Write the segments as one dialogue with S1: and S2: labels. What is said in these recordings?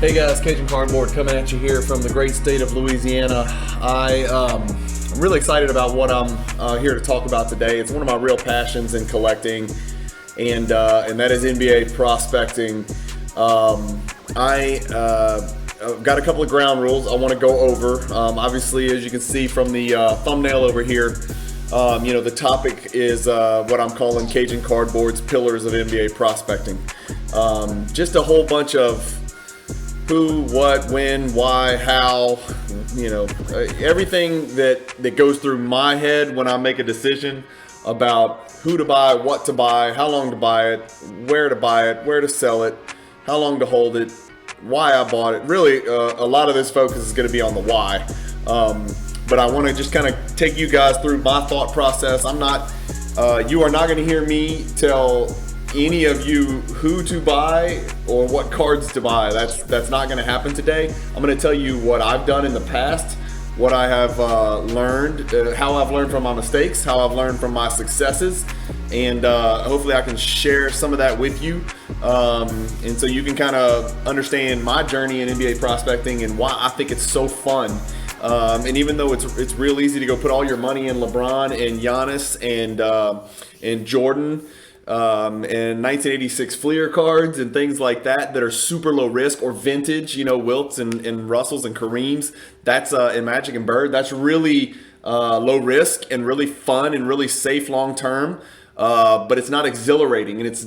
S1: Hey guys, Cajun Cardboard coming at you here from the great state of Louisiana. I'm really excited about what I'm here to talk about today. It's one of my real passions in collecting, and that is NBA prospecting. I've got a couple of ground rules I want to go over. Obviously, as you can see from the thumbnail over here, the topic is what I'm calling Cajun Cardboard's Pillars of NBA Prospecting. Just a whole bunch of who, what, when, why, how, everything that goes through my head when I make a decision about who to buy, what to buy, how long to buy it, where to sell it, how long to hold it, why I bought it. Really, a lot of this focus is going to be on the why. But I want to just kind of take you guys through my thought process. You are not going to hear me tell any of you who to buy or what cards to buy. That's not going to happen today. I'm going to tell you what I've done in the past, what I have learned, how I've learned from my mistakes, how I've learned from my successes, and hopefully I can share some of that with you, and so you can kind of understand my journey in NBA prospecting and why I think it's so fun. And even though it's real easy to go put all your money in LeBron and Giannis and Jordan, and 1986 Fleer cards and things like that are super low risk, or vintage, Wilts and Russells and Kareems, that's and Magic and Bird, that's really low risk and really fun and really safe long term, but it's not exhilarating. And it's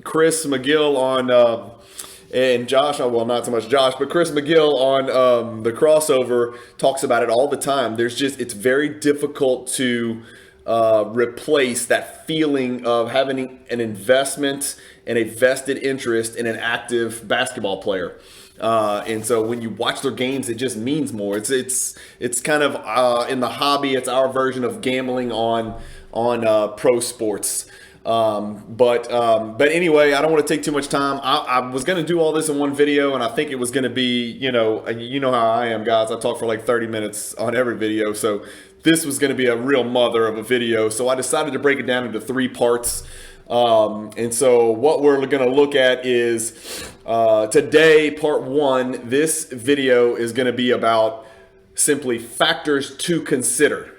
S1: Chris McGill on and Josh, well, not so much Josh, but Chris McGill on the Crossover talks about it all the time. It's very difficult to replace that feeling of having an investment and a vested interest in an active basketball player. And so when you watch their games, it just means more. It's kind of in the hobby, it's our version of gambling on pro sports. But anyway, I don't want to take too much time. I was going to do all this in one video, and I think it was going to be, you know how I am, guys. I talk for like 30 minutes on every video. So this was going to be a real mother of a video. So I decided to break it down into 3 parts. And so what we're going to look at is, today, part 1, this video is going to be about simply factors to consider.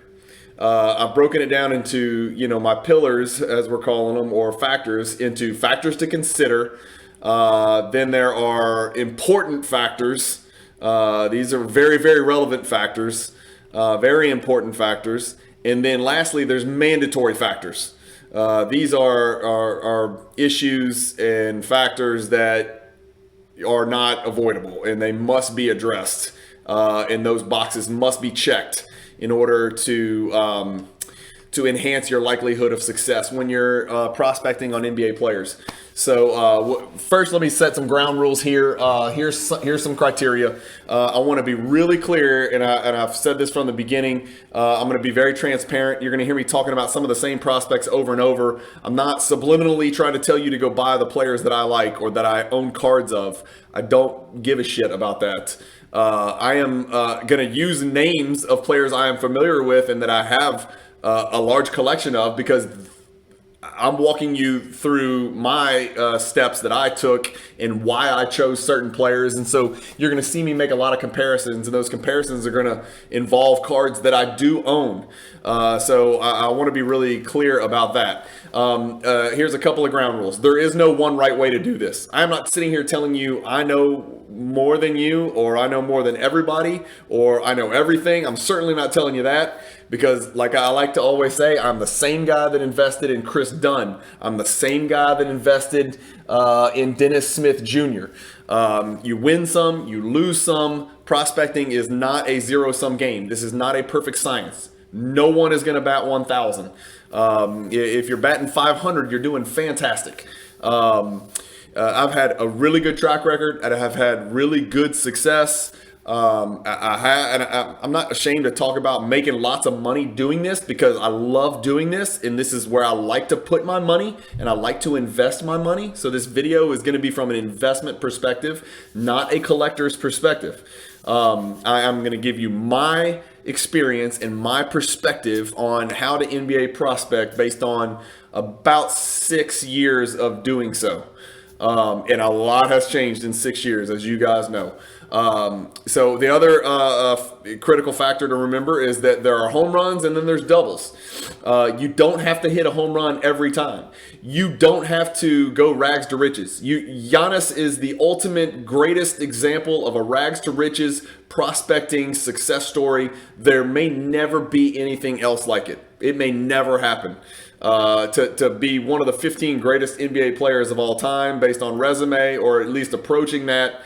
S1: I've broken it down into, my pillars, as we're calling them, or factors, into factors to consider. Then there are important factors. These are very, very relevant factors, very important factors. And then lastly, there's mandatory factors. These are issues and factors that are not avoidable, and they must be addressed. And those boxes must be checked in order to enhance your likelihood of success when you're prospecting on NBA players. So first, let me set some ground rules here. Here's some criteria. I want to be really clear, and I've said this from the beginning. I'm going to be very transparent. You're going to hear me talking about some of the same prospects over and over. I'm not subliminally trying to tell you to go buy the players that I like or that I own cards of. I don't give a shit about that. I am going to use names of players I am familiar with and that I have a large collection of, because I'm walking you through my steps that I took and why I chose certain players. And so you're going to see me make a lot of comparisons, and those comparisons are going to involve cards that I do own. So I want to be really clear about that. Here's a couple of ground rules. There is no one right way to do this. I'm not sitting here telling you I know more than you, or I know more than everybody, or I know everything. I'm certainly not telling you that, because like I like to always say, I'm the same guy that invested in Chris Dunn. I'm the same guy that invested in Dennis Smith Jr. You win some, you lose some. Prospecting is not a zero-sum game. This is not a perfect science. No one is going to bat 1,000. If you're batting 500, you're doing fantastic. I've had a really good track record, and I have had really good success. I'm not ashamed to talk about making lots of money doing this, because I love doing this, and this is where I like to put my money, and I like to invest my money. So this video is going to be from an investment perspective, not a collector's perspective. I am going to give you my experience and my perspective on how to NBA prospect based on about 6 years of doing so. And a lot has changed in 6 years, as you guys know. So the other critical factor to remember is that there are home runs and then there's doubles. You don't have to hit a home run every time. You don't have to go rags to riches. Giannis is the ultimate greatest example of a rags to riches prospecting success story. There may never be anything else like it. It may never happen. To be one of the 15 greatest NBA players of all time based on resume, or at least approaching that,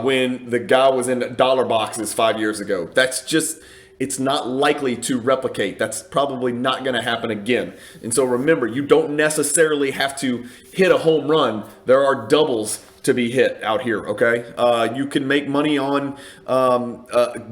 S1: when the guy was in dollar boxes 5 years ago. That's just, it's not likely to replicate. That's probably not going to happen again. And so remember, you don't necessarily have to hit a home run. There are doubles to be hit out here, okay? You can make money on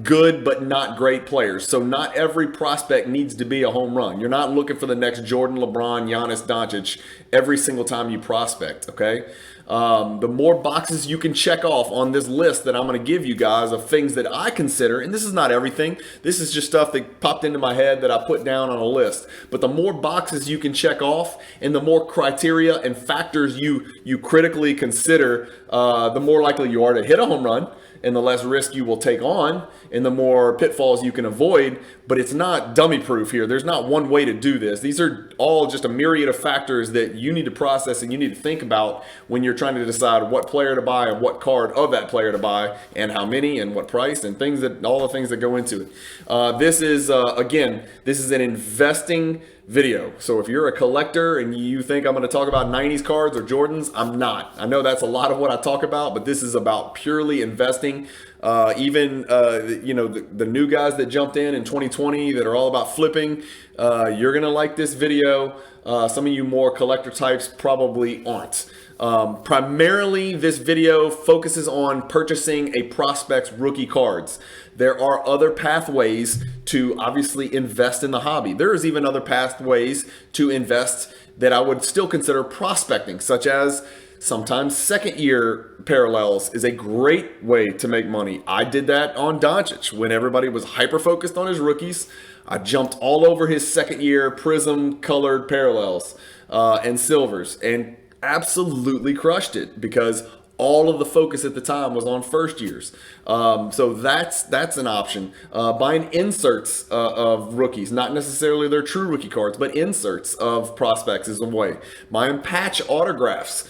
S1: good but not great players. So not every prospect needs to be a home run. You're not looking for the next Jordan, LeBron, Giannis, Doncic every single time you prospect, okay? The more boxes you can check off on this list that I'm going to give you guys of things that I consider, and this is not everything, this is just stuff that popped into my head that I put down on a list, but the more boxes you can check off and the more criteria and factors you critically consider, the more likely you are to hit a home run, and the less risk you will take on, and the more pitfalls you can avoid. But it's not dummy proof here. There's not one way to do this. These are all just a myriad of factors that you need to process and you need to think about when you're trying to decide what player to buy and what card of that player to buy and how many and what price and things that, all the things that go into it. This is, again, this is an investing video. So if you're a collector and you think I'm going to talk about 90s cards or Jordans, I'm not. I know that's a lot of what I talk about, but this is about purely investing. Even the new guys that jumped in 2020 that are all about flipping, you're going to like this video. Some of you more collector types probably aren't. Primarily, this video focuses on purchasing a prospect's rookie cards. There are other pathways to obviously invest in the hobby. There is even other pathways to invest that I would still consider prospecting, such as sometimes second year parallels is a great way to make money. I did that on Doncic when everybody was hyper focused on his rookies. I jumped all over his second year prism colored parallels and silvers and absolutely crushed it because all of the focus at the time was on first years. So that's an option. Buying inserts of rookies, not necessarily their true rookie cards, but inserts of prospects is a way. Buying patch autographs,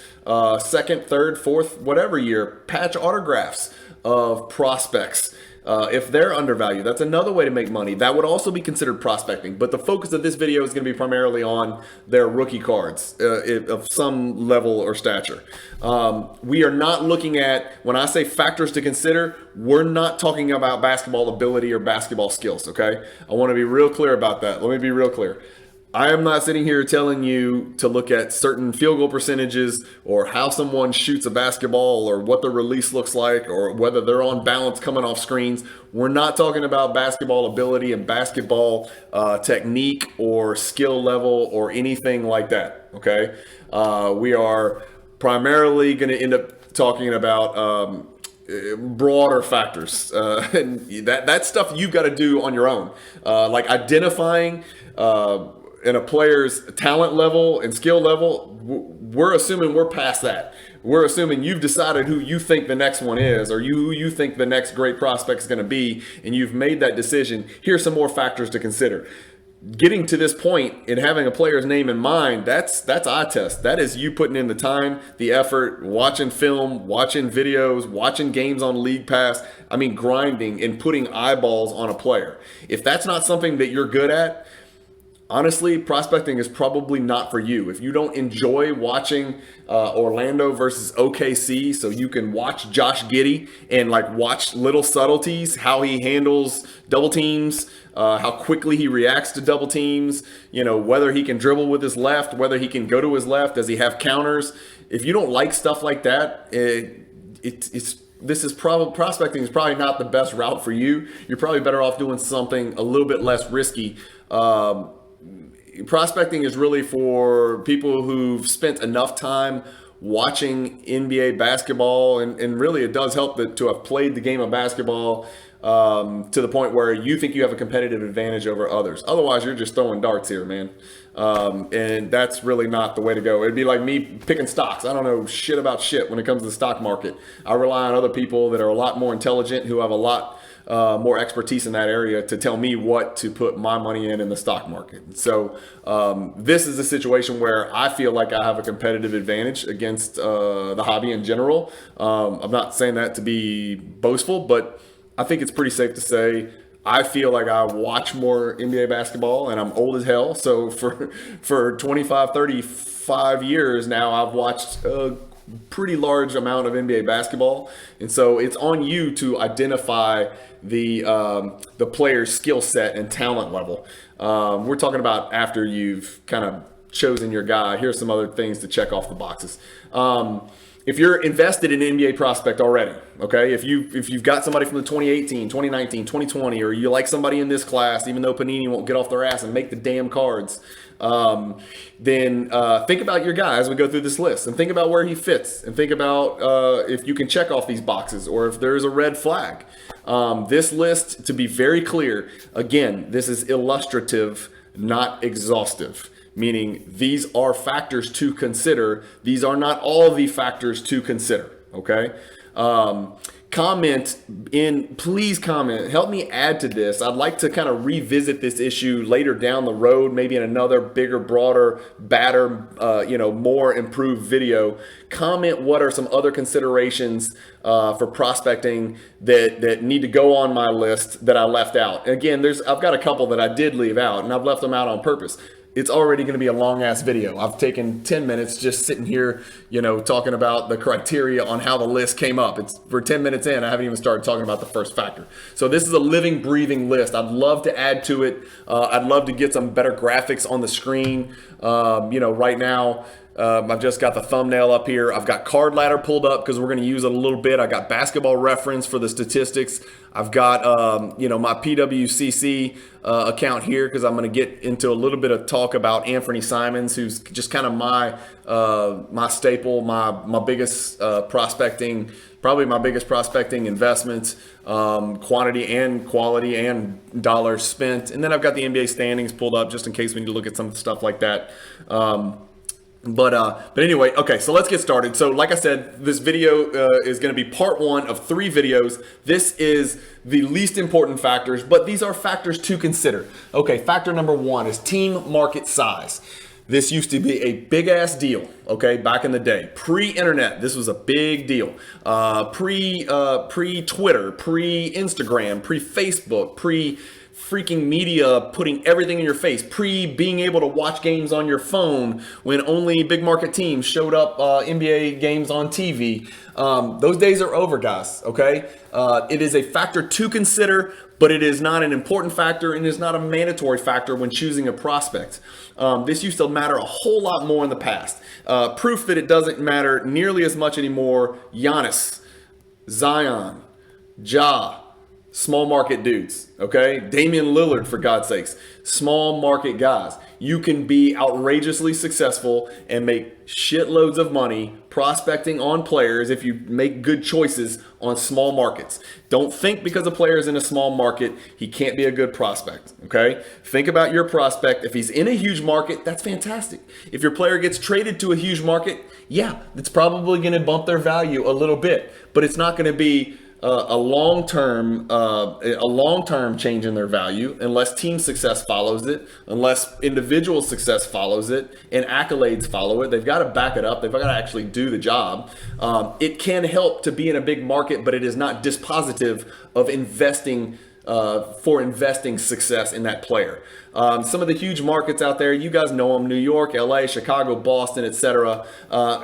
S1: second, third, fourth, whatever year, patch autographs of prospects. If they're undervalued, that's another way to make money. That would also be considered prospecting. But the focus of this video is going to be primarily on their rookie cards of some level or stature. We are not looking at, when I say factors to consider, we're not talking about basketball ability or basketball skills, okay? I want to be real clear about that. Let me be real clear. I am not sitting here telling you to look at certain field goal percentages or how someone shoots a basketball or what the release looks like or whether they're on balance coming off screens. We're not talking about basketball ability and basketball technique or skill level or anything like that, okay? We are primarily going to end up talking about broader factors. And that stuff you've got to do on your own. Like identifying in a player's talent level and skill level, we're assuming we're past that. We're assuming you've decided who you think the next one is or who you think the next great prospect is going to be, and you've made that decision. Here's some more factors to consider. Getting to this point and having a player's name in mind, that's eye test. That is you putting in the time, the effort, watching film, watching videos, watching games on League Pass. I mean, grinding and putting eyeballs on a player. If that's not something that you're good at, honestly, prospecting is probably not for you. If you don't enjoy watching Orlando versus OKC, so you can watch Josh Giddey and like watch little subtleties, how he handles double teams, how quickly he reacts to double teams, whether he can dribble with his left, whether he can go to his left, does he have counters? If you don't like stuff like that, prospecting is probably not the best route for you. You're probably better off doing something a little bit less risky. Prospecting is really for people who've spent enough time watching NBA basketball, and really it does help to have played the game of basketball to the point where you think you have a competitive advantage over others. Otherwise, you're just throwing darts here, man. And that's really not the way to go. It'd be like me picking stocks. I don't know shit about shit when it comes to the stock market. I rely on other people that are a lot more intelligent, who have a lot more expertise in that area to tell me what to put my money in the stock market. So this is a situation where I feel like I have a competitive advantage against the hobby in general. I'm not saying that to be boastful, but I think it's pretty safe to say I feel like I watch more NBA basketball, and I'm old as hell. So for 25, 35 years now, I've watched a pretty large amount of NBA basketball. And so it's on you to identify the player's skill set and talent level. We're talking about after you've kind of chosen your guy. Here's some other things to check off the boxes. If you're invested in an NBA prospect already, okay, if you've got somebody from the 2018, 2019, 2020, or you like somebody in this class, even though Panini won't get off their ass and make the damn cards, then think about your guy as we go through this list, and think about where he fits, and think about if you can check off these boxes or if there's a red flag. This list, to be very clear, again, this is illustrative, not exhaustive. Meaning these are factors to consider. These are not all the factors to consider, okay? Please comment, help me add to this. I'd like to kind of revisit this issue later down the road, maybe in another bigger, broader, badder, more improved video. Comment what are some other considerations for prospecting that need to go on my list that I left out. Again, I've got a couple that I did leave out, and I've left them out on purpose. It's already going to be a long ass video. I've taken 10 minutes just sitting here, talking about the criteria on how the list came up. We're 10 minutes in. I haven't even started talking about the first factor. So this is a living, breathing list. I'd love to add to it. I'd love to get some better graphics on the screen. Right now, I've just got the thumbnail up here. I've got Card Ladder pulled up because we're going to use it a little bit. I got Basketball Reference for the statistics. I've got, my PWCC account here because I'm going to get into a little bit of talk about Anthony Simons, who's just kind of my staple, my biggest prospecting, probably my biggest prospecting investments, quantity and quality and dollars spent. And then I've got the NBA standings pulled up just in case we need to look at some stuff like that. But anyway, okay, so let's get started. So like I said, this video is going to be part one of 3 videos. This is the least important factors, but these are factors to consider. Okay, factor number 1 is team market size. This used to be a big ass deal, okay, back in the day. Pre-internet, this was a big deal. Pre-Twitter, pre-Instagram, pre-Facebook, freaking media putting everything in your face, being able to watch games on your phone when only big market teams showed up NBA games on TV. Those days are over, guys, okay? It is a factor to consider, but it is not an important factor and is not a mandatory factor when choosing a prospect. This used to matter a whole lot more in the past. Proof that it doesn't matter nearly as much anymore: Giannis, Zion, Ja, small market dudes, okay? Damian Lillard, for God's sakes. Small market guys. You can be outrageously successful and make shitloads of money prospecting on players if you make good choices on small markets. Don't think because a player is in a small market, he can't be a good prospect, okay? Think about your prospect. If he's in a huge market, that's fantastic. If your player gets traded to a huge market, yeah, it's probably going to bump their value a little bit, but it's not going to be a long-term change in their value unless team success follows it, unless individual success follows it, and accolades follow it. They've got to back it up. They've got to actually do the job. It can help to be in a big market, but it is not dispositive of investing success in that player. Some of the huge markets out there, you guys know them: New York, LA, Chicago, Boston, etc.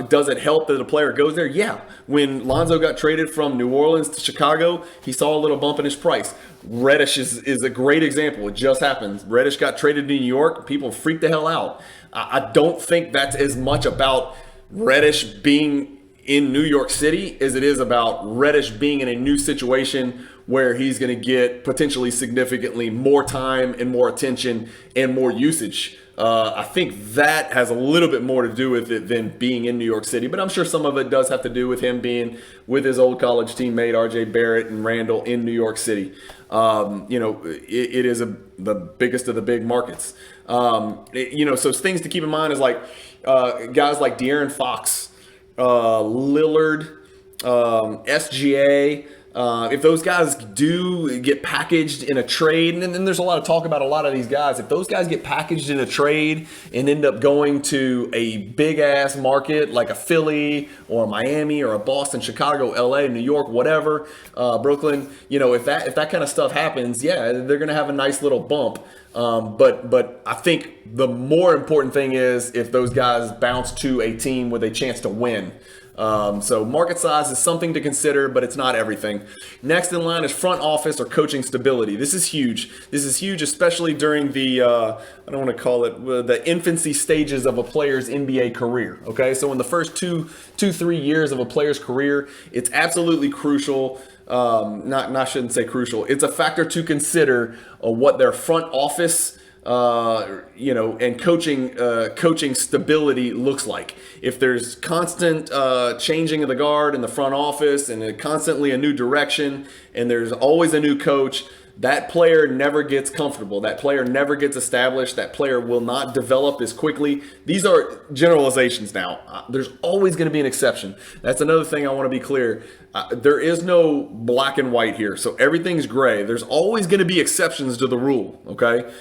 S1: Does it help that a player goes there? Yeah. When Lonzo got traded from New Orleans to Chicago, he saw a little bump in his price. Reddish is a great example. It just happened. Reddish got traded to New York. People freaked the hell out. I don't think that's as much about Reddish being in New York City as it is about Reddish being in a new situation where he's going to get potentially significantly more time and more attention and more usage I think that has a little bit more to do with it than being in New York City, but I'm sure some of it does have to do with him being with his old college teammate RJ Barrett and Randall in New York City. It is the biggest of the big markets. So things to keep in mind is like guys like De'Aaron Fox, Lillard, SGA. If those guys do get packaged in a trade, and then there's a lot of talk about a lot of these guys, if those guys get packaged in a trade and end up going to a big ass market like a Philly or a Miami or a Boston, Chicago, LA, New York, whatever, Brooklyn, if that kind of stuff happens, yeah, they're going to have a nice little bump. But I think the more important thing is if those guys bounce to a team with a chance to win. So market size is something to consider, but it's not everything. Next in line is front office or coaching stability. This is huge. This is huge, especially during the, I don't want to call it the infancy stages of a player's NBA career. Okay. So in the first 3 years of a player's career, it's absolutely crucial. Shouldn't say crucial. It's a factor to consider what their front office and coaching stability looks like. If there's constant changing of the guard in the front office and constantly a new direction and there's always a new coach, that player never gets comfortable. That player never gets established. That player will not develop as quickly. These are generalizations now. There's always going to be an exception. That's another thing I want to be clear. There is no black and white here. So everything's gray. There's always going to be exceptions to the rule. Okay.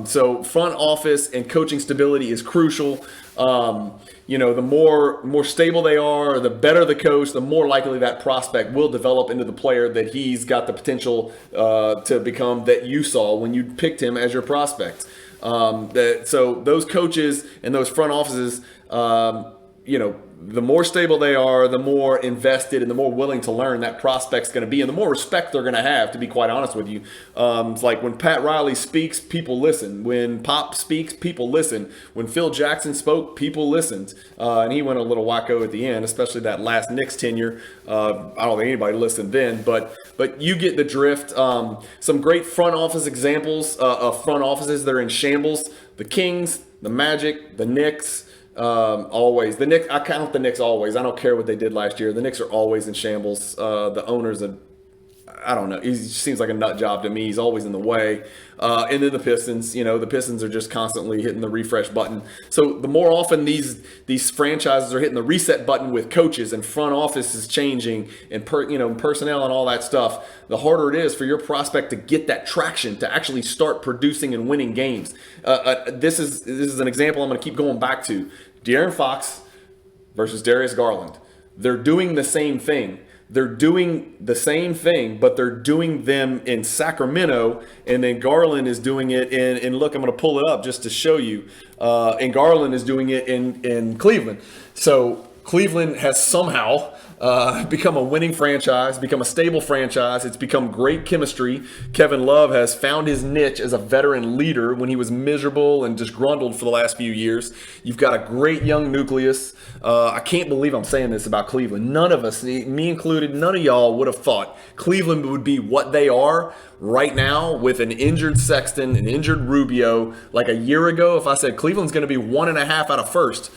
S1: So front office and coaching stability is crucial. The more stable they are, the better the coach, the more likely that prospect will develop into the player that he's got the potential to become that you saw when you picked him as your prospect. So those coaches and those front offices, the more stable they are, the more invested and the more willing to learn that prospect's going to be, and the more respect they're going to have, to be quite honest with you. It's like when Pat Riley speaks, people listen. When Pop speaks, people listen. When Phil Jackson spoke, people listened. And he went a little wacko at the end, especially that last Knicks tenure. I don't think anybody listened then, but you get the drift. Some great front office examples of front offices that are in shambles. The Kings, the Magic, the Knicks. Always the Knicks. I count the Knicks always. I don't care what they did last year. The Knicks are always in shambles. The owners I don't know. He seems like a nut job to me. He's always in the way. And then the Pistons. The Pistons are just constantly hitting the refresh button. So the more often these franchises are hitting the reset button with coaches and front office is changing and personnel and all that stuff, the harder it is for your prospect to get that traction to actually start producing and winning games. This is an example I'm going to keep going back to. De'Aaron Fox versus Darius Garland. They're doing the same thing. They're doing the same thing, but they're doing them in Sacramento, and then Garland is doing it and look, I'm going to pull it up just to show you. And Garland is doing it in Cleveland. So Cleveland has somehow become a winning franchise, become a stable franchise. It's become great chemistry. Kevin Love has found his niche as a veteran leader when he was miserable and disgruntled for the last few years. You've got a great young nucleus. I can't believe I'm saying this about Cleveland. None of us, me included, none of y'all would have thought Cleveland would be what they are right now with an injured Sexton, an injured Rubio. Like a year ago, if I said Cleveland's going to be 1.5 out of first,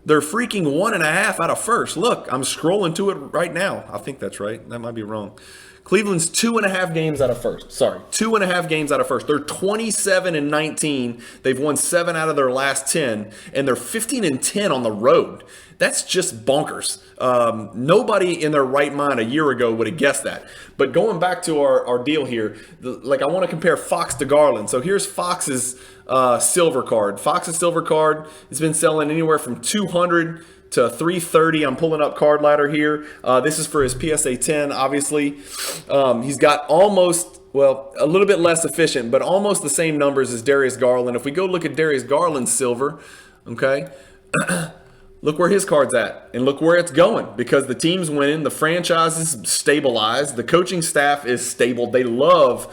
S1: they're freaking 1.5 out of first. Look, I'm scrolling to it right now. I think that's right. That might be wrong. Cleveland's 2.5 games out of first. Sorry, 2.5 games out of first. They're 27-19. They've won 7 out of their last 10, and they're 15-10 on the road. That's just bonkers. Nobody in their right mind a year ago would have guessed that. But going back to our deal here, I want to compare Fox to Garland. So here's Fox's silver card. Fox's silver card has been selling anywhere from $200 to $330. I'm pulling up Card Ladder here. This is for his PSA 10, obviously. He's got almost, a little bit less efficient, but almost the same numbers as Darius Garland. If we go look at Darius Garland's silver, okay, look where his card's at and look where it's going, because the team's winning, the franchise is stabilized, the coaching staff is stable. They love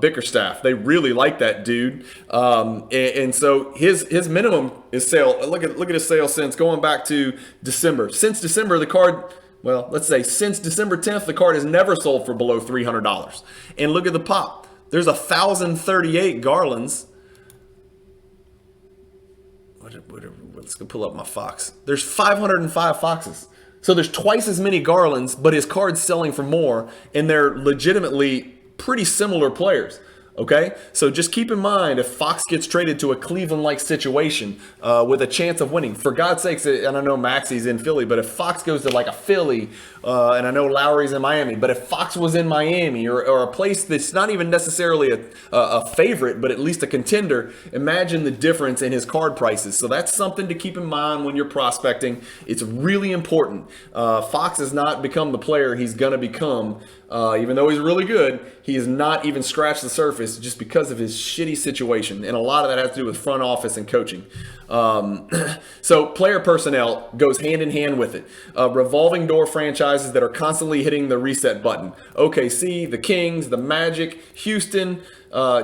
S1: Bickerstaff. They really like that dude. And so his minimum is sale. Look at his sale since going back to December. Since December, the card, let's say since December 10th, the card has never sold for below $300. And look at the pop. There's 1,038 Garlands. let's go pull up my Fox. There's 505 Foxes. So there's twice as many Garlands, but his card's selling for more, and they're legitimately pretty similar players. Okay, so just keep in mind if Fox gets traded to a Cleveland-like situation with a chance of winning, for God's sakes, and I know Maxey's in Philly, but if Fox goes to like a Philly, and I know Lowry's in Miami, but if Fox was in Miami or a place that's not even necessarily a favorite, but at least a contender, imagine the difference in his card prices. So that's something to keep in mind when you're prospecting. It's really important. Fox has not become the player he's going to become. Even though he's really good, he has not even scratched the surface just because of his shitty situation. And a lot of that has to do with front office and coaching. So player personnel goes hand in hand with it. Revolving door franchises that are constantly hitting the reset button. OKC, the Kings, the Magic, Houston,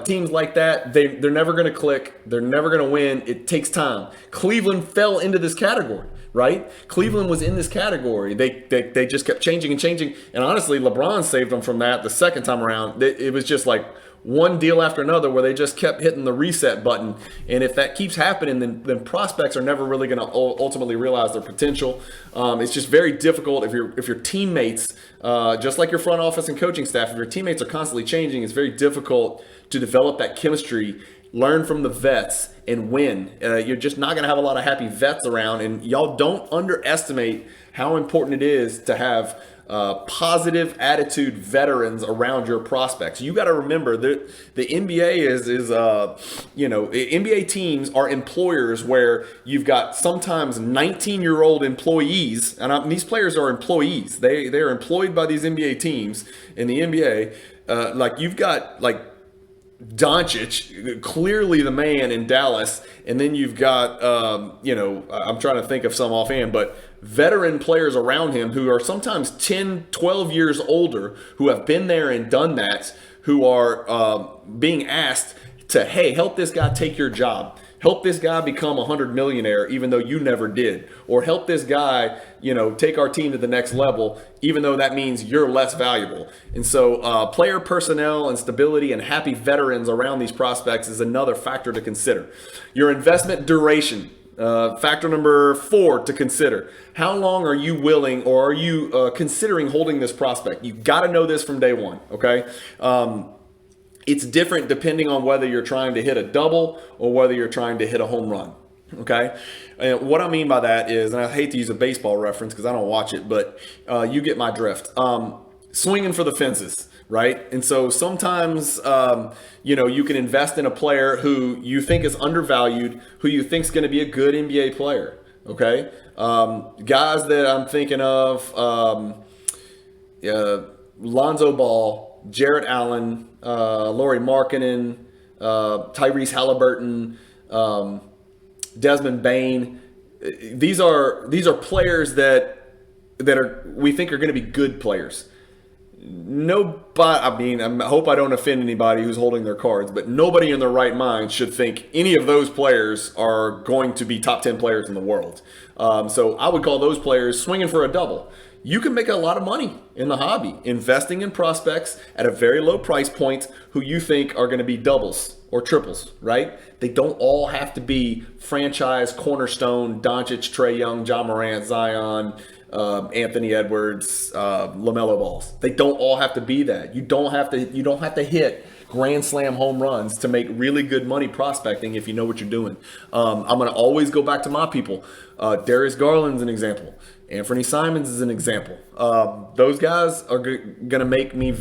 S1: teams like that, they're never going to click. They're never going to win. It takes time. Cleveland fell into this category. Right? Cleveland was in this category. They just kept changing and changing. And honestly, LeBron saved them from that the second time around. It was just like one deal after another where they just kept hitting the reset button. And if that keeps happening, then prospects are never really going to ultimately realize their potential. It's just very difficult if your teammates, just like your front office and coaching staff, if your teammates are constantly changing, it's very difficult to develop that chemistry, learn from the vets, and win. You're just not going to have a lot of happy vets around, and y'all don't underestimate how important it is to have positive attitude veterans around your prospects. You got to remember that the NBA is NBA teams are employers where you've got sometimes 19-year-old employees, and these players are employees. They are employed by these NBA teams in the NBA. Like you've got like Doncic, clearly the man in Dallas, and then you've got, I'm trying to think of some offhand, but veteran players around him who are sometimes 10, 12 years older, who have been there and done that, who are being asked to, hey, help this guy take your job. Help this guy become a 100 millionaire, even though you never did. Or help this guy, take our team to the next level, even though that means you're less valuable. And so player personnel and stability and happy veterans around these prospects is another factor to consider. Your investment duration, factor number 4 to consider. How long are you willing or are you considering holding this prospect? You've got to know this from day one, okay? It's different depending on whether you're trying to hit a double or whether you're trying to hit a home run. Okay. And what I mean by that is, and I hate to use a baseball reference because I don't watch it, but you get my drift. Swinging for the fences, right? And so sometimes, you can invest in a player who you think is undervalued, who you think is going to be a good NBA player. Okay. Guys that I'm thinking of, Lonzo Ball, Jarrett Allen, Lauri Markkanen, Tyrese Halliburton, Desmond Bane. These are players that we think are going to be good players. Nobody, I hope I don't offend anybody who's holding their cards, but nobody in their right mind should think any of those players are going to be top 10 players in the world. So I would call those players swinging for a double. You can make a lot of money in the hobby investing in prospects at a very low price point who you think are going to be doubles or triples, right? They don't all have to be franchise cornerstone, Doncic, Trae Young, John Morant, Zion, Anthony Edwards, LaMelo Balls. They don't all have to be that. You don't have to hit grand slam home runs to make really good money prospecting if you know what you're doing. I'm going to always go back to my people. Darius Garland's an example. Anthony Simons is an example. Those guys are going to make me,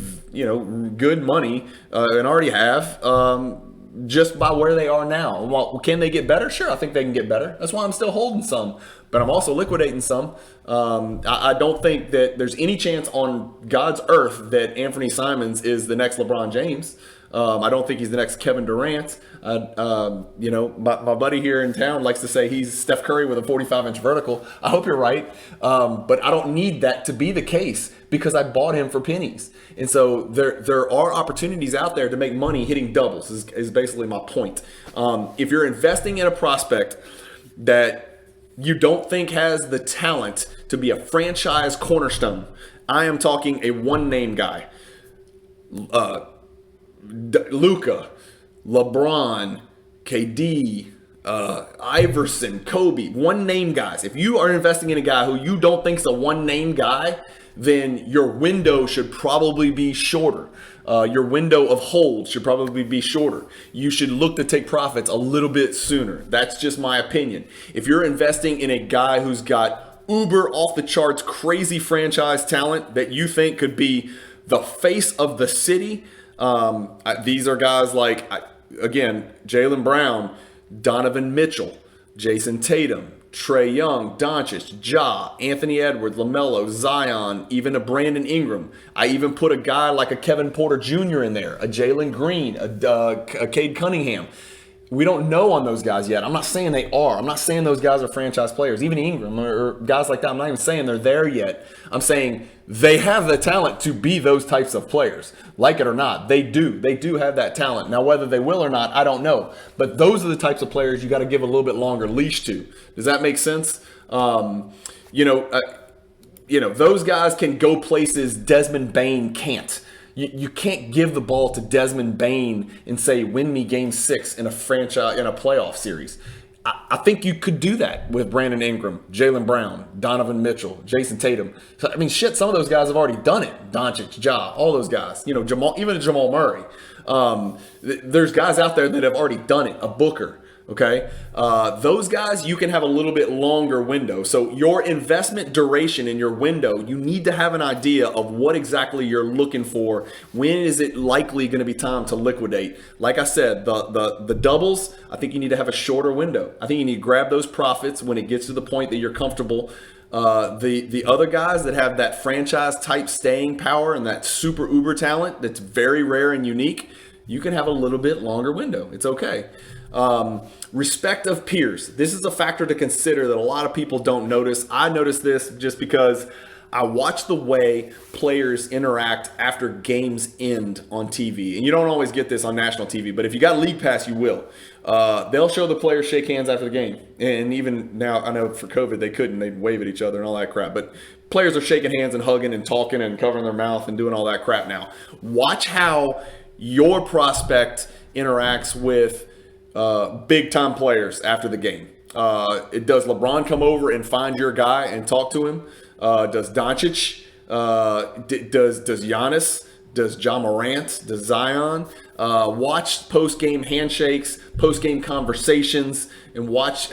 S1: good money, and already have, just by where they are now. Well, can they get better? Sure, I think they can get better. That's why I'm still holding some, but I'm also liquidating some. I don't think that there's any chance on God's earth that Anthony Simons is the next LeBron James. I don't think he's the next Kevin Durant. My buddy here in town likes to say he's Steph Curry with a 45-inch vertical. I hope you're right. But I don't need that to be the case because I bought him for pennies. And so there are opportunities out there to make money hitting doubles is basically my point. If you're investing in a prospect that you don't think has the talent to be a franchise cornerstone, I am talking a one-name guy. Luka, LeBron, KD, Iverson, Kobe, one name guys. If you are investing in a guy who you don't think's a one name guy, then your window should probably be shorter. Your window of hold should probably be shorter. You should look to take profits a little bit sooner. That's just my opinion. If you're investing in a guy who's got uber off the charts, crazy franchise talent that you think could be the face of the city, these are guys like, again, Jaylen Brown, Donovan Mitchell, Jason Tatum, Trae Young, Doncic, Ja, Anthony Edwards, LaMelo, Zion, even a Brandon Ingram. I even put a guy like a Kevin Porter Jr. in there, a Jalen Green, a Cade Cunningham. We don't know on those guys yet. I'm not saying they are. I'm not saying those guys are franchise players. Even Ingram or guys like that, I'm not even saying they're there yet. I'm saying they have the talent to be those types of players. Like it or not, they do. They do have that talent. Now, whether they will or not, I don't know. But those are the types of players you got to give a little bit longer leash to. Does that make sense? Those guys can go places Desmond Bane can't. You can't give the ball to Desmond Bane and say, win me game 6 in a playoff series. I think you could do that with Brandon Ingram, Jaylen Brown, Donovan Mitchell, Jason Tatum. So, I mean, shit, some of those guys have already done it. Doncic, Ja, all those guys. Jamal, even Jamal Murray. There's guys out there that have already done it. A Booker. Okay, those guys, you can have a little bit longer window. So your investment duration in your window, you need to have an idea of what exactly you're looking for. When is it likely going to be time to liquidate? Like I said, the doubles, I think you need to have a shorter window. I think you need to grab those profits when it gets to the point that you're comfortable. The other guys that have that franchise type staying power and that super uber talent that's very rare and unique, you can have a little bit longer window. It's okay. Respect of peers. This is a factor to consider that a lot of people don't notice. I noticed this just because I watch the way players interact after games end on TV. And you don't always get this on national TV, but if you got League Pass, you will. They'll show the players shake hands after the game. And even now, I know for COVID, they couldn't. They'd wave at each other and all that crap. But players are shaking hands and hugging and talking and covering their mouth and doing all that crap now. Watch how your prospect interacts with big time players after the game. Does LeBron come over and find your guy and talk to him? Does Doncic? Does Giannis? Does Ja Morant? Does Zion? Watch post-game handshakes, post-game conversations, and watch,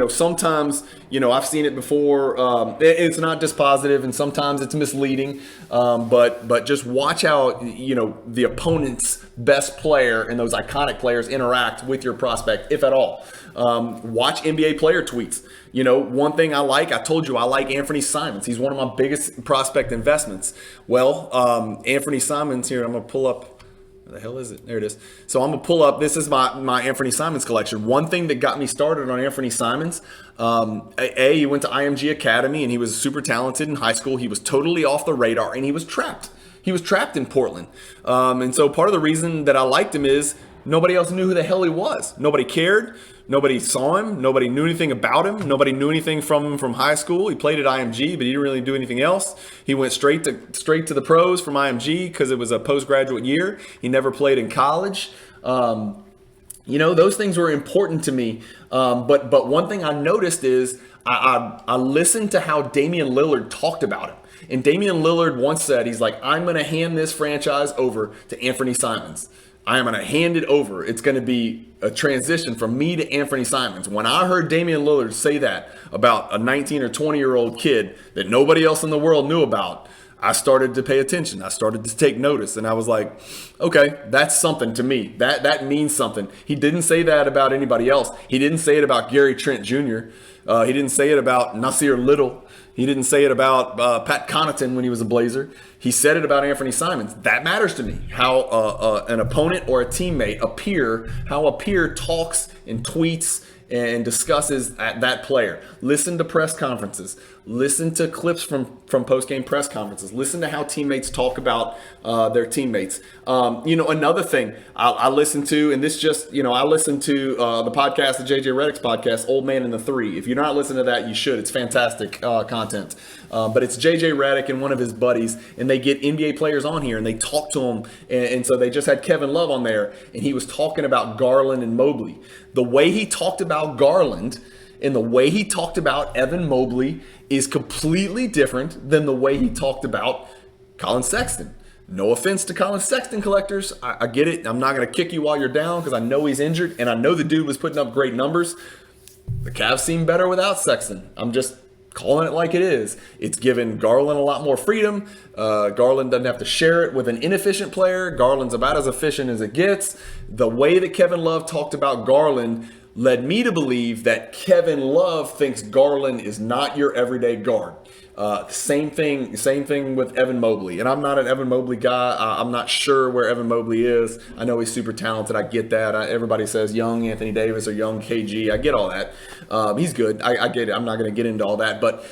S1: sometimes, I've seen it before. It's not dispositive and sometimes it's misleading. But just watch how, the opponent's best player and those iconic players interact with your prospect, if at all. Watch NBA player tweets. One thing I told you I like Anthony Simons. He's one of my biggest prospect investments. Well, Anthony Simons here, I'm going to pull up. Where the hell is it? There it is. So I'm going to pull up. This is my Anthony Simons collection. One thing that got me started on Anthony Simons, he went to IMG Academy and he was super talented in high school. He was totally off the radar and he was trapped. He was trapped in Portland. And so part of the reason that I liked him is nobody else knew who the hell he was. Nobody cared. Nobody saw him. Nobody knew anything about him. Nobody knew anything from him from high school. He played at IMG, but he didn't really do anything else. He went straight to the pros from IMG because it was a postgraduate year. He never played in college. Those things were important to me. But one thing I noticed is I listened to how Damian Lillard talked about him. And Damian Lillard once said, he's like, I'm going to hand this franchise over to Anthony Simons. I am going to hand it over. It's going to be a transition from me to Anthony Simons. When I heard Damian Lillard say that about a 19 or 20-year-old kid that nobody else in the world knew about, I started to pay attention. I started to take notice. And I was like, okay, that's something to me. That means something. He didn't say that about anybody else. He didn't say it about Gary Trent Jr. He didn't say it about Nasir Little. He didn't say it about Pat Connaughton when he was a Blazer. He said it about Anthony Simons. That matters to me. How an opponent or a teammate, how a peer talks and tweets and discusses at that player. Listen to press conferences. Listen to clips from post-game press conferences. Listen to how teammates talk about their teammates. Another thing I listen to, and this just, I listen to the podcast, the JJ Redick's podcast, Old Man in the Three. If you're not listening to that, you should. It's fantastic content. But it's JJ Redick and one of his buddies, and they get NBA players on here, and they talk to them. And so they just had Kevin Love on there, and he was talking about Garland and Mobley. The way he talked about Garland and the way he talked about Evan Mobley is completely different than the way he talked about Colin Sexton. No offense to Colin Sexton collectors. I get it. I'm not going to kick you while you're down because I know he's injured, and I know the dude was putting up great numbers. The Cavs seem better without Sexton. I'm just calling it like it is. It's given Garland a lot more freedom. Garland doesn't have to share it with an inefficient player. Garland's about as efficient as it gets. The way that Kevin Love talked about Garland led me to believe that Kevin Love thinks Garland is not your everyday guard. Same thing with Evan Mobley. And I'm not an Evan Mobley guy. I'm not sure where Evan Mobley is. I know he's super talented. I get that. Everybody says young Anthony Davis or young KG. I get all that. He's good. I get it. I'm not going to get into all that. But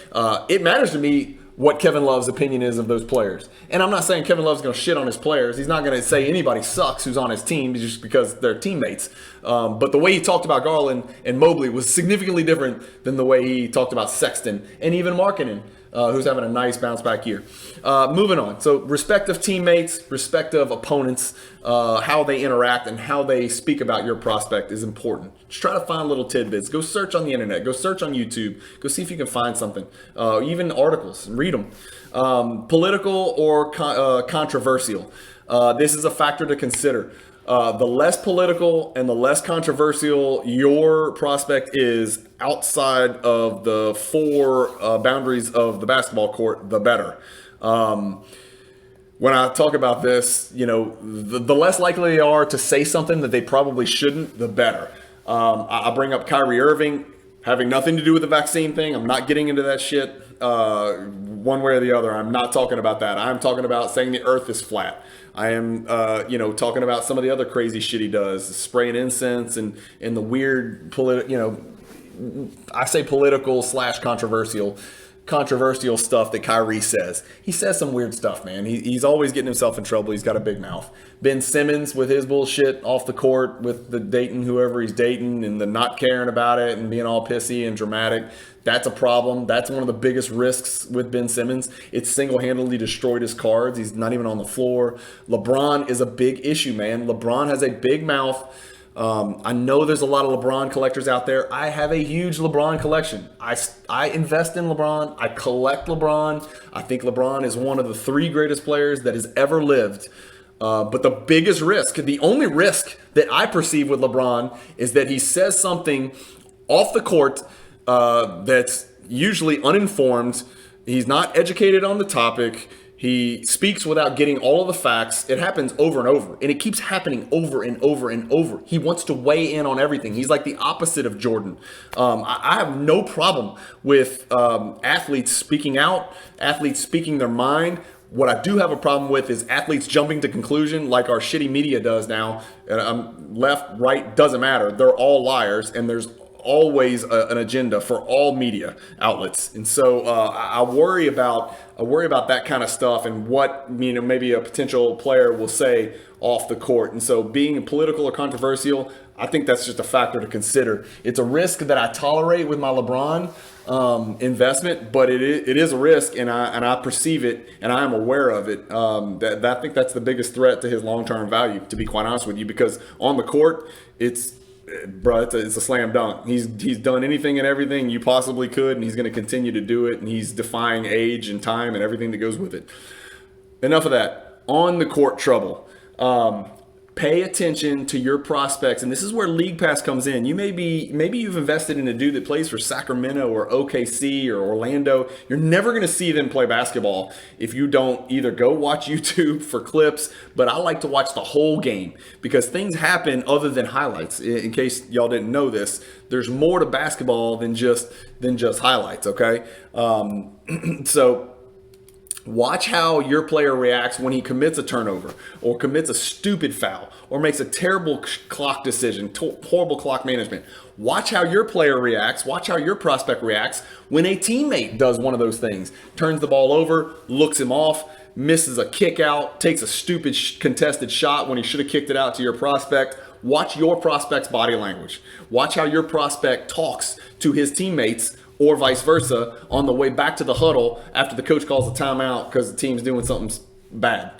S1: it matters to me what Kevin Love's opinion is of those players. And I'm not saying Kevin Love's going to shit on his players. He's not going to say anybody sucks who's on his team just because they're teammates. But the way he talked about Garland and Mobley was significantly different than the way he talked about Sexton and even Markkanen, who's having a nice bounce back year. Moving on. So respect of teammates, respect of opponents, how they interact and how they speak about your prospect is important. Just try to find little tidbits. Go search on the internet. Go search on YouTube. Go see if you can find something. Even articles. Read them. Political or controversial. This is a factor to consider. The less political and the less controversial your prospect is outside of the four boundaries of the basketball court, the better. When I talk about this, the less likely they are to say something that they probably shouldn't, the better. I bring up Kyrie Irving having nothing to do with the vaccine thing. I'm not getting into that shit one way or the other. I'm not talking about that. I'm talking about saying the earth is flat. I am, talking about some of the other crazy shit he does, spraying incense and the weird, I say political / controversial stuff that Kyrie says. He says some weird stuff, man. He's always getting himself in trouble. He's got a big mouth. Ben Simmons with his bullshit off the court with the dating whoever he's dating and the not caring about it and being all pissy and dramatic. That's a problem. That's one of the biggest risks with Ben Simmons. It's single-handedly destroyed his cards. He's not even on the floor. LeBron is a big issue, man. LeBron has a big mouth. I know there's a lot of LeBron collectors out there. I have a huge LeBron collection. I invest in LeBron. I collect LeBron. I think LeBron is one of the 3 greatest players that has ever lived. But the biggest risk, the only risk that I perceive with LeBron is that he says something off the court that's usually uninformed. He's not educated on the topic. He speaks without getting all of the facts. It happens over and over, and it keeps happening over and over and over. He wants to weigh in on everything. He's like the opposite of Jordan. I have no problem with athletes speaking out, athletes speaking their mind. What I do have a problem with is athletes jumping to conclusion like our shitty media does now. Left, right, doesn't matter. They're all liars, and there's always an agenda for all media outlets. And so I worry about that kind of stuff and what maybe a potential player will say off the court. And so being political or controversial, I think that's just a factor to consider. It's a risk that I tolerate with my LeBron investment, but it is a risk, and I perceive it, and I am aware of it. I think that's the biggest threat to his long-term value, to be quite honest with you, because on the court, it's a slam dunk. He's done anything and everything you possibly could, and he's going to continue to do it, and he's defying age and time and everything that goes with it. Enough of that. On the court trouble. Pay attention to your prospects, and this is where League Pass comes in. Maybe you've invested in a dude that plays for Sacramento or OKC or Orlando. You're never going to see them play basketball if you don't either go watch YouTube for clips, but I like to watch the whole game because things happen other than highlights. In case y'all didn't know this, there's more to basketball than just highlights, okay? So Watch how your player reacts when he commits a turnover or commits a stupid foul or makes a terrible clock decision, horrible clock management. Watch how your player reacts. Watch how your prospect reacts when a teammate does one of those things. Turns the ball over, looks him off, misses a kick out, takes a stupid contested shot when he should have kicked it out to your prospect. Watch your prospect's body language. Watch how your prospect talks to his teammates or vice versa on the way back to the huddle after the coach calls a timeout because the team's doing something bad.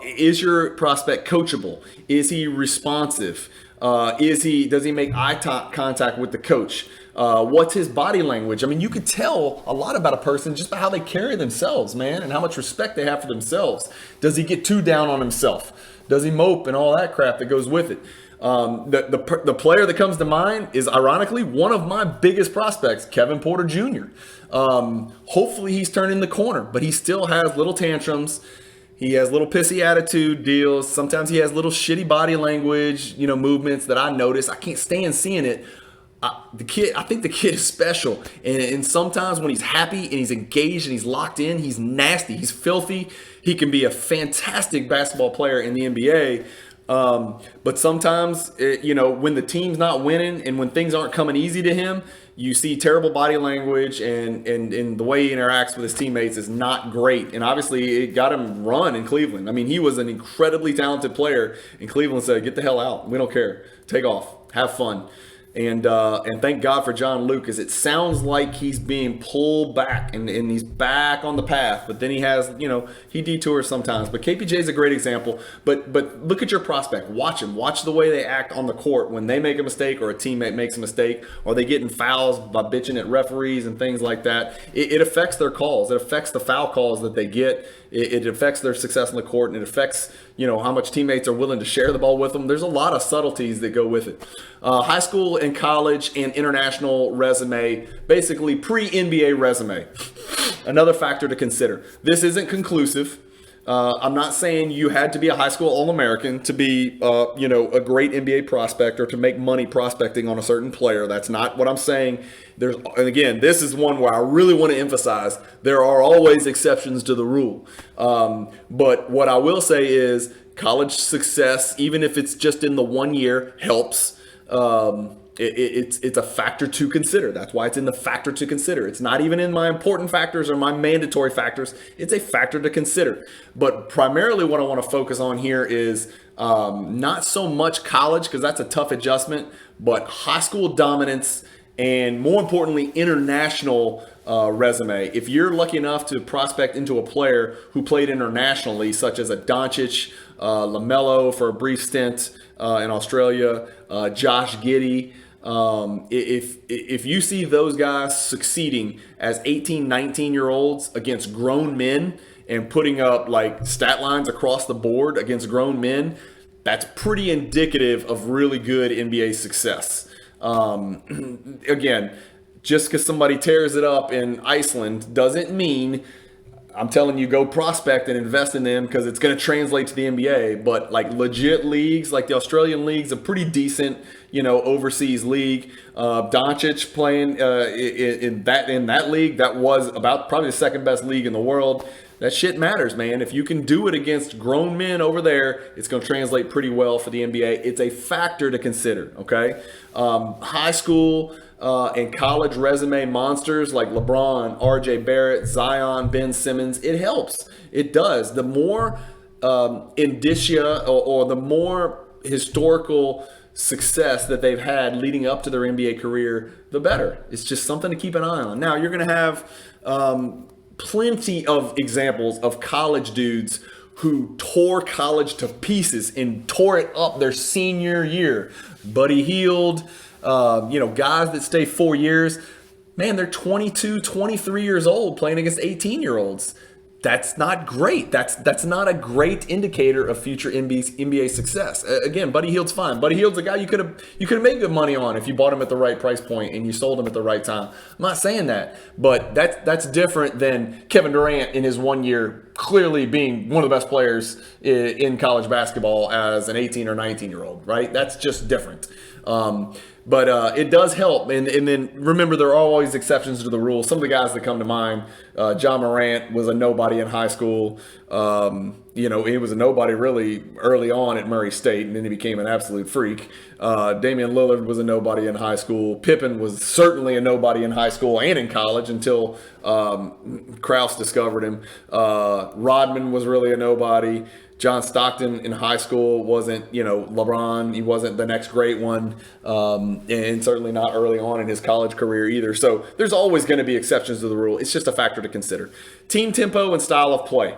S1: Is your prospect coachable? Is he responsive? Does he make eye contact with the coach? What's his body language? I mean, you could tell a lot about a person just by how they carry themselves, man, and how much respect they have for themselves. Does he get too down on himself? Does he mope and all that crap that goes with it? The player that comes to mind is ironically one of my biggest prospects, Kevin Porter Jr. Hopefully he's turning the corner, but he still has little tantrums. He has little pissy attitude deals. Sometimes he has little shitty body language, movements that I notice. I can't stand seeing it. I think the kid is special. And sometimes when he's happy and he's engaged and he's locked in, he's nasty. He's filthy. He can be a fantastic basketball player in the NBA. But sometimes, when the team's not winning and when things aren't coming easy to him, you see terrible body language and the way he interacts with his teammates is not great. And obviously it got him run in Cleveland. I mean, he was an incredibly talented player, and Cleveland said, get the hell out. We don't care. Take off. Have fun. And thank God for John Lucas. It sounds like he's being pulled back and he's back on the path, but then he has, he detours sometimes. But KPJ is a great example. But look at your prospect. Watch him. Watch the way they act on the court when they make a mistake or a teammate makes a mistake, or they get in fouls by bitching at referees and things like that. It affects their calls. It affects the foul calls that they get. It affects their success on the court, and it affects, how much teammates are willing to share the ball with them. There's a lot of subtleties that go with it. High school and college and international resume, basically pre-NBA resume. Another factor to consider. This isn't conclusive. I'm not saying you had to be a high school All-American to be, a great NBA prospect or to make money prospecting on a certain player. That's not what I'm saying. And again, this is one where I really want to emphasize there are always exceptions to the rule. But what I will say is college success, even if it's just in the 1 year, helps. It's a factor to consider. That's why it's in the factor to consider. It's not even in my important factors or my mandatory factors. It's a factor to consider. But primarily what I want to focus on here is not so much college, because that's a tough adjustment, but high school dominance and, more importantly, international resume. If you're lucky enough to prospect into a player who played internationally, such as a Doncic, LaMelo for a brief stint in Australia, Josh Giddey, if you see those guys succeeding as 18, 19-year-olds against grown men and putting up like stat lines across the board against grown men, that's pretty indicative of really good NBA success. Again, just because somebody tears it up in Iceland doesn't mean I'm telling you go prospect and invest in them because it's going to translate to the NBA. But like legit leagues, like the Australian league's a pretty decent, overseas league. Doncic playing in that league, that was about probably the second best league in the world. That shit matters, man. If you can do it against grown men over there, it's going to translate pretty well for the NBA. It's a factor to consider, okay? High school and college resume monsters like LeBron, RJ Barrett, Zion, Ben Simmons, it helps. It does. The more indicia or the more historical success that they've had leading up to their NBA career, the better. It's just something to keep an eye on. Now, you're going to have plenty of examples of college dudes who tore college to pieces and tore it up their senior year. Buddy Hield, guys that stay 4 years, man, they're 22, 23 years old playing against 18-year-olds. That's not great. That's not a great indicator of future NBA success. Again, Buddy Hield's fine. Buddy Hield's a guy you could have made good money on if you bought him at the right price point and you sold him at the right time. I'm not saying that, but that's different than Kevin Durant in his 1 year clearly being one of the best players in college basketball as an 18 or 19-year-old, right? That's just different. But it does help. And then remember, there are always exceptions to the rule. Some of the guys that come to mind, John Morant was a nobody in high school. He was a nobody really early on at Murray State, and then he became an absolute freak. Damian Lillard was a nobody in high school. Pippen was certainly a nobody in high school and in college until Krause discovered him. Rodman was really a nobody. John Stockton in high school wasn't, LeBron. He wasn't the next great one, and certainly not early on in his college career either. So there's always going to be exceptions to the rule. It's just a factor to consider. Team tempo and style of play.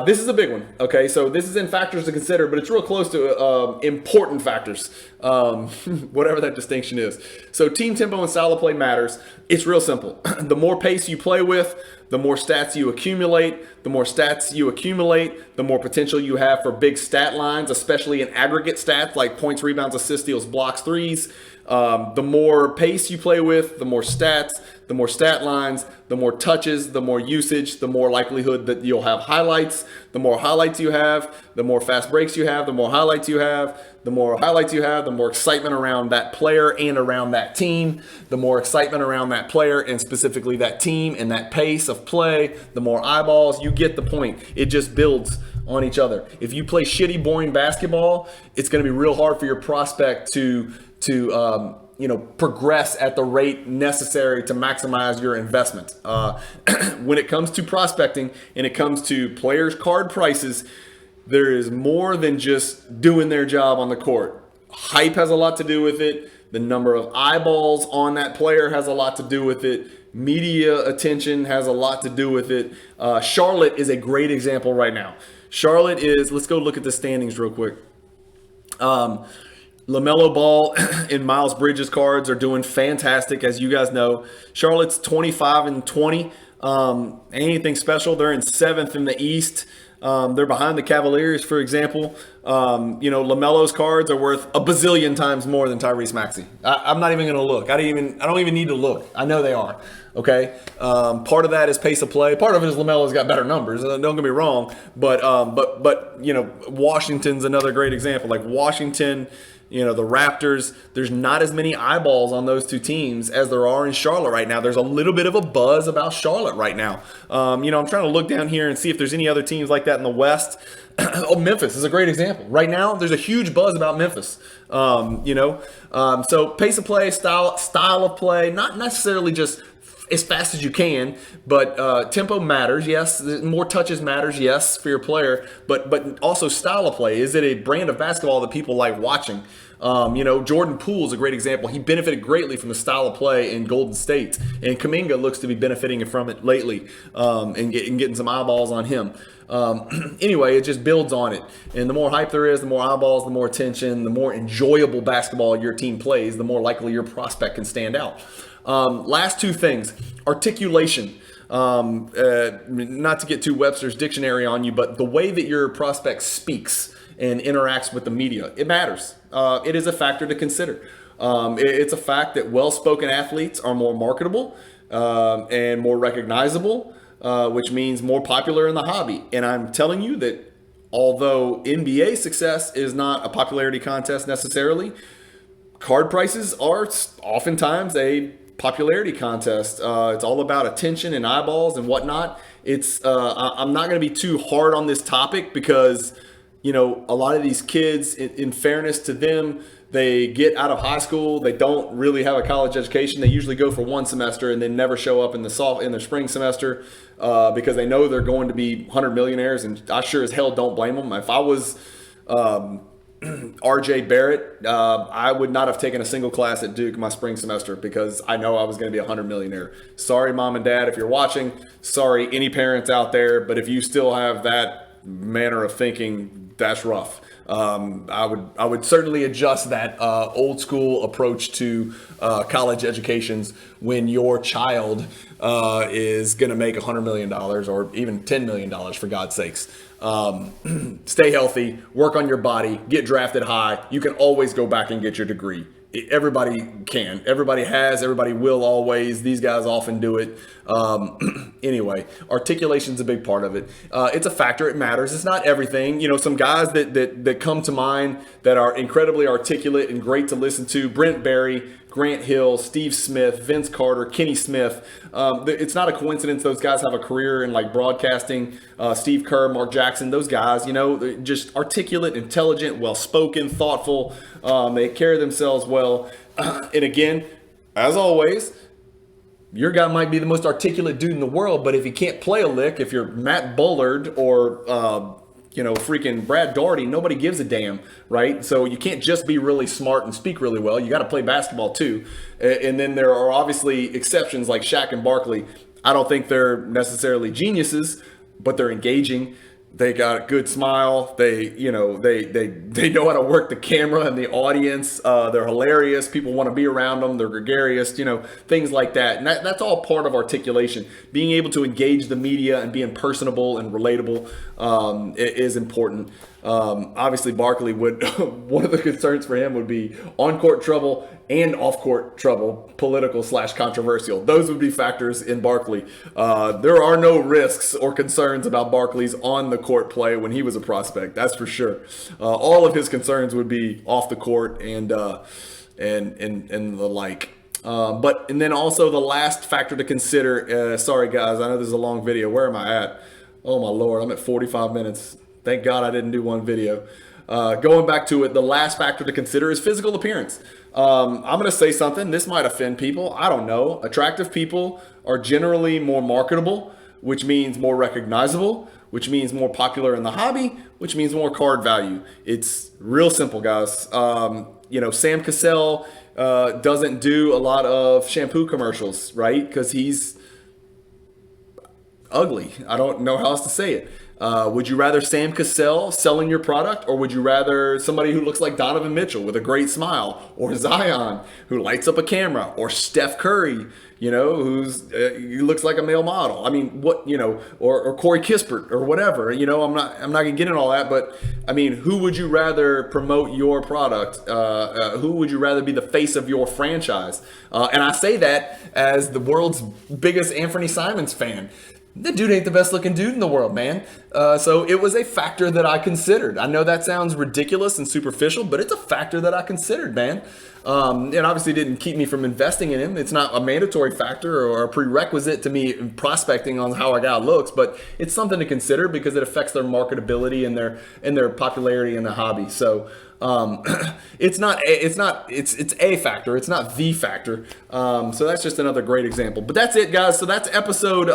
S1: This is a big one. Okay, so this is in factors to consider, but it's real close to important factors, whatever that distinction is. So team tempo and style of play matters. It's real simple. The more pace you play with, the more stats you accumulate. The more stats you accumulate, the more potential you have for big stat lines, especially in aggregate stats like points, rebounds, assists, steals, blocks, threes. The more pace you play with, the more stats, the more stat lines, the more touches, the more usage, the more likelihood that you'll have highlights. The more highlights you have, the more fast breaks you have, the more highlights you have. The more highlights you have, the more excitement around that player and around that team. The more excitement around that player and specifically that team and that pace of play, the more eyeballs. You get the point. It just builds on each other. If you play shitty, boring basketball, it's going to be real hard for your prospect to progress at the rate necessary to maximize your investment. When it comes to prospecting and it comes to players' card prices, there is more than just doing their job on the court. Hype has a lot to do with it. The number of eyeballs on that player has a lot to do with it. Media attention has a lot to do with it. Charlotte is a great example right now. Charlotte is, let's go look at the standings real quick. LaMelo Ball and Miles Bridges cards are doing fantastic, as you guys know. Charlotte's 25-20. Anything special? They're in 7th in the East. They're behind the Cavaliers, for example. LaMelo's cards are worth a bazillion times more than Tyrese Maxey. I'm not even going to look. I don't even need to look. I know they are. Okay. Part of that is pace of play. Part of it is LaMelo's got better numbers. Don't get me wrong. But Washington's another great example. Like Washington, the Raptors, there's not as many eyeballs on those two teams as there are in Charlotte right now. There's a little bit of a buzz about Charlotte right now. I'm trying to look down here and see if there's any other teams like that in the West. Memphis is a great example. Right now, there's a huge buzz about Memphis. So pace of play, style of play, not necessarily just as fast as you can, but tempo matters, yes. More touches matters, yes, for your player, but also style of play. Is it a brand of basketball that people like watching? Jordan Poole is a great example. He benefited greatly from the style of play in Golden State, and Kuminga looks to be benefiting from it lately, and getting some eyeballs on him. Anyway, it just builds on it. And the more hype there is, the more eyeballs, the more attention, the more enjoyable basketball your team plays, the more likely your prospect can stand out. Last two things, articulation. Not to get too Webster's dictionary on you, but the way that your prospect speaks and interacts with the media, it matters. It is a factor to consider. It's a fact that well-spoken athletes are more marketable and more recognizable, which means more popular in the hobby. And I'm telling you that although NBA success is not a popularity contest necessarily, card prices are oftentimes a popularity contest. It's all about attention and eyeballs and whatnot. I'm not going to be too hard on this topic because, a lot of these kids, in fairness to them, they get out of high school. They don't really have a college education. They usually go for one semester and then never show up in their spring semester because they know they're going to be 100 millionaires. And I sure as hell don't blame them. If I was RJ Barrett, I would not have taken a single class at Duke my spring semester because I know I was going to be 100 millionaire. Sorry, mom and dad, if you're watching. Sorry, any parents out there. But if you still have that manner of thinking, that's rough. I would certainly adjust that old school approach to college educations when your child is going to make $100 million or even $10 million, for God's sakes. Stay healthy, work on your body, get drafted high. You can always go back and get your degree. everybody can. Everybody has. Everybody will always. These guys often do it. Anyway, articulation's a big part of it. It's a factor. It matters. It's not everything. You know, some guys that come to mind that are incredibly articulate and great to listen to: Brent Barry, Grant Hill, Steve Smith, Vince Carter, Kenny Smith. It's not a coincidence those guys have a career in like broadcasting. Steve Kerr, Mark Jackson, those guys, you know, just articulate, intelligent, well-spoken, thoughtful. They carry themselves well. And again, as always, your guy might be the most articulate dude in the world, but if he can't play a lick, if you're Matt Bullard or freaking Brad Daugherty, nobody gives a damn, right? So you can't just be really smart and speak really well. You got to play basketball too. And then there are obviously exceptions like Shaq and Barkley. I don't think they're necessarily geniuses, but they're engaging. They got a good smile. They know how to work the camera and the audience. They're hilarious. People want to be around them. They're gregarious, things like that. And that's all part of articulation. Being able to engage the media and being personable and relatable is important. Obviously, Barkley would, one of the concerns for him would be on-court trouble and off-court trouble, political/controversial. Those would be factors in Barkley. There are no risks or concerns about Barkley's on-the-court play when he was a prospect. That's for sure. All of his concerns would be off the court and the like. And then also the last factor to consider. Sorry guys, I know this is a long video. Where am I at? Oh my Lord, I'm at 45 minutes. Thank God I didn't do one video. Going back to it, the last factor to consider is physical appearance. I'm going to say something. This might offend people. I don't know. Attractive people are generally more marketable, which means more recognizable, which means more popular in the hobby, which means more card value. It's real simple, guys. Sam Cassell doesn't do a lot of shampoo commercials, right? Because he's ugly. I don't know how else to say it. Would you rather Sam Cassell selling your product, or would you rather somebody who looks like Donovan Mitchell with a great smile, or Zion who lights up a camera, or Steph Curry, who's he looks like a male model? I mean, or Corey Kispert or whatever. I'm not gonna get into all that, but I mean, who would you rather promote your product? Who would you rather be the face of your franchise? And I say that as the world's biggest Anthony Simons fan. The dude ain't the best looking dude in the world, man. So it was a factor that I considered. I know that sounds ridiculous and superficial, but it's a factor that I considered, man. And obviously didn't keep me from investing in him. It's not a mandatory factor or a prerequisite to me prospecting on how a guy looks, but it's something to consider because it affects their marketability and their popularity in the hobby. So it's a factor. It's not the factor. So that's just another great example. But that's it, guys. So that's episode.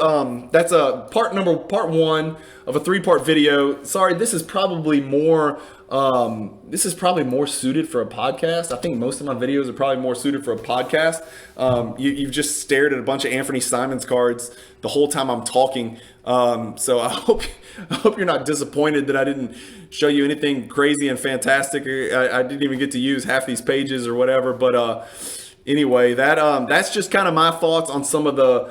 S1: That's part one of a 3-part video. Sorry, this is probably more. This is probably more suited for a podcast. I think most of my videos are probably more suited for a podcast. You've just stared at a bunch of Anthony Simons cards the whole time I'm talking. So I hope you're not disappointed that I didn't show you anything crazy and fantastic. I didn't even get to use half these pages or whatever. But anyway, that's just kind of my thoughts on some of the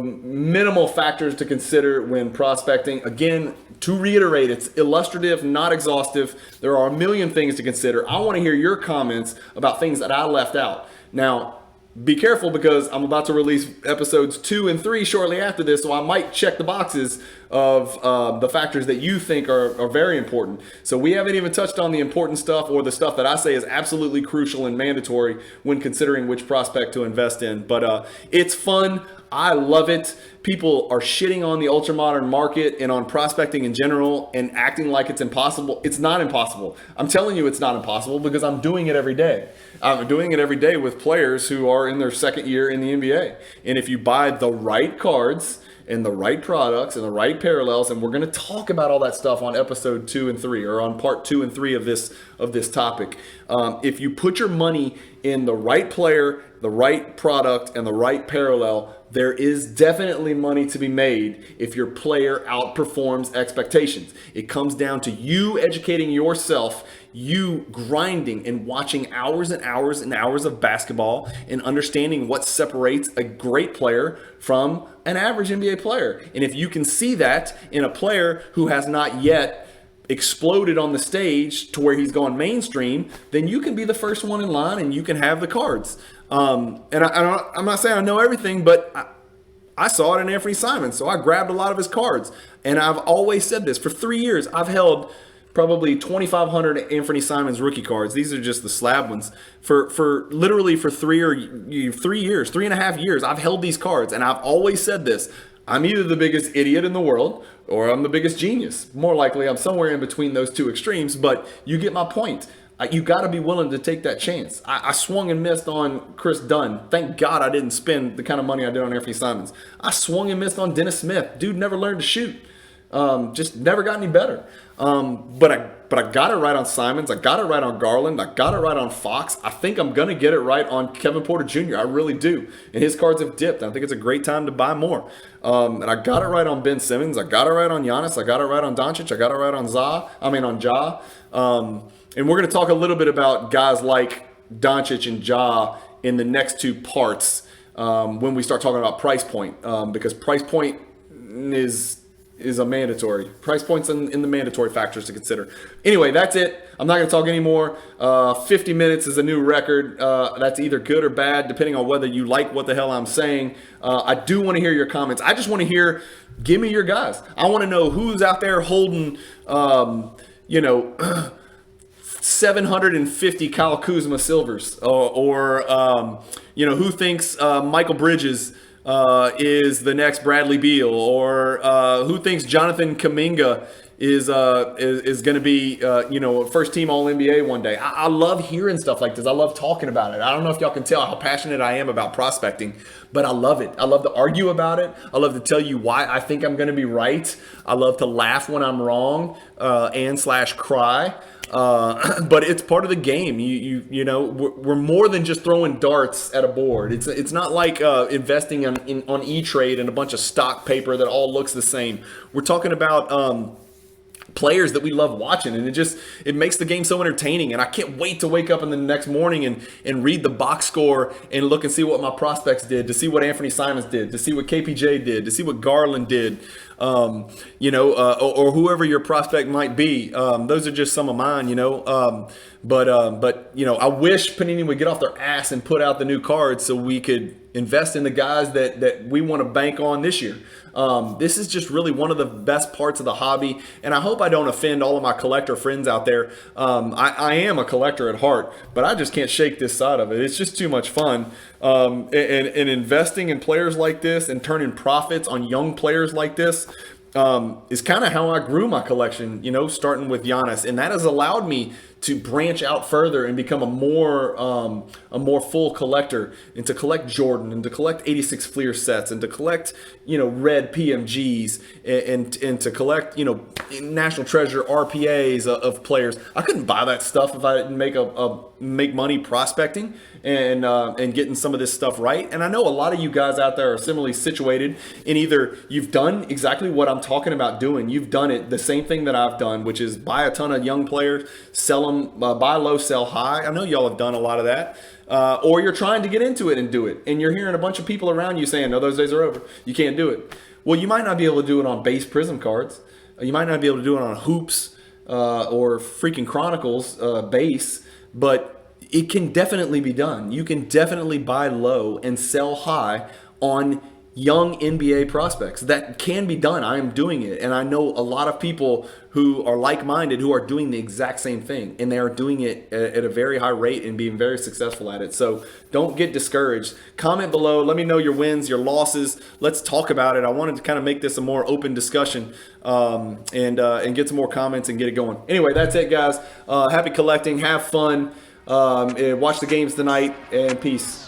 S1: minimal factors to consider when prospecting. Again, to reiterate, it's illustrative, not exhaustive. There are a million things to consider. I want to hear your comments about things that I left out. Now, be careful because I'm about to release episodes 2 and 3 shortly after this, so I might check the boxes of the factors that you think are very important. So we haven't even touched on the important stuff or the stuff that I say is absolutely crucial and mandatory when considering which prospect to invest in. But it's fun. I love it. People are shitting on the ultra-modern market and on prospecting in general and acting like it's impossible. It's not impossible. I'm telling you it's not impossible because I'm doing it every day. I'm doing it every day with players who are in their second year in the NBA. And if you buy the right cards and the right products and the right parallels, and we're going to talk about all that stuff on episode 2 and 3 or on part 2 and 3 of this topic. If you put your money in the right player, the right product, and the right parallel, there is definitely money to be made if your player outperforms expectations. It comes down to you educating yourself, you grinding and watching hours and hours and hours of basketball and understanding what separates a great player from an average NBA player. And if you can see that in a player who has not yet exploded on the stage to where he's gone mainstream, then you can be the first one in line and you can have the cards. And I'm not saying I know everything, but I saw it in Anthony Simons, so I grabbed a lot of his cards. And I've always said this. For 3 years, I've held probably 2,500 Anthony Simons rookie cards. These are just the slab ones. For literally for 3.5 years, I've held these cards. And I've always said this. I'm either the biggest idiot in the world or I'm the biggest genius. More likely, I'm somewhere in between those two extremes, but you get my point. You got to be willing to take that chance. I swung and missed on Chris Dunn. Thank God I didn't spend the kind of money I did on Anthony Simons. I swung and missed on Dennis Smith. Dude never learned to shoot. Just never got any better. But I got it right on Simons. I got it right on Garland. I got it right on Fox. I think I'm going to get it right on Kevin Porter Jr. I really do. And his cards have dipped. I think it's a great time to buy more. And I got it right on Ben Simmons. I got it right on Giannis. I got it right on Doncic. I got it right on on Ja. And we're going to talk a little bit about guys like Doncic and Ja in the next two parts when we start talking about price point. Because price point is a mandatory. Price points in the mandatory factors to consider. Anyway, that's it. I'm not going to talk anymore. 50 minutes is a new record. That's either good or bad, depending on whether you like what the hell I'm saying. I do want to hear your comments. I just want to hear, give me your guys. I want to know who's out there holding, 750 Kyle Kuzma silvers, or who thinks Michael Bridges is the next Bradley Beal, or who thinks Jonathan Kuminga is going to be first team All NBA one day. I love hearing stuff like this. I love talking about it. I don't know if y'all can tell how passionate I am about prospecting, but I love it. I love to argue about it. I love to tell you why I think I'm going to be right. I love to laugh when I'm wrong and cry. But it's part of the game. We're more than just throwing darts at a board. It's not like investing on E-Trade and a bunch of stock paper that all looks the same. We're talking about players that we love watching, and it makes the game so entertaining. And I can't wait to wake up in the next morning and read the box score and look and see what my prospects did, to see what Anthony Simons did, to see what KPJ did, to see what Garland did, or whoever your prospect might be. Those are just some of mine, But I wish Panini would get off their ass and put out the new cards so we could invest in the guys that we want to bank on this year. This is just really one of the best parts of the hobby, and I hope I don't offend all of my collector friends out there. I am a collector at heart, but I just can't shake this side of it. It's just too much fun. And investing in players like this and turning profits on young players like this is kind of how I grew my collection, starting with Giannis. And that has allowed me to branch out further and become a more full collector, and to collect Jordan, and to collect 86 Fleer sets, and to collect, red PMGs, and to collect, National Treasure RPAs of players. I couldn't buy that stuff if I didn't make money prospecting and getting some of this stuff right. And I know a lot of you guys out there are similarly situated in either you've done exactly what I'm talking about doing. You've done it the same thing that I've done, which is buy a ton of young players, sell them, buy low, sell high. I know y'all have done a lot of that. Or you're trying to get into it and do it, and you're hearing a bunch of people around you saying, no, those days are over. You can't do it. Well, you might not be able to do it on base Prism cards. You might not be able to do it on Hoops or freaking Chronicles base, but it can definitely be done. You can definitely buy low and sell high on young NBA prospects. That can be done. I am doing it. And I know a lot of people who are like-minded who are doing the exact same thing. And they are doing it at a very high rate and being very successful at it. So don't get discouraged. Comment below. Let me know your wins, your losses. Let's talk about it. I wanted to kind of make this a more open discussion and get some more comments and get it going. Anyway, that's it, guys. Happy collecting. Have fun. Watch the games tonight. And peace.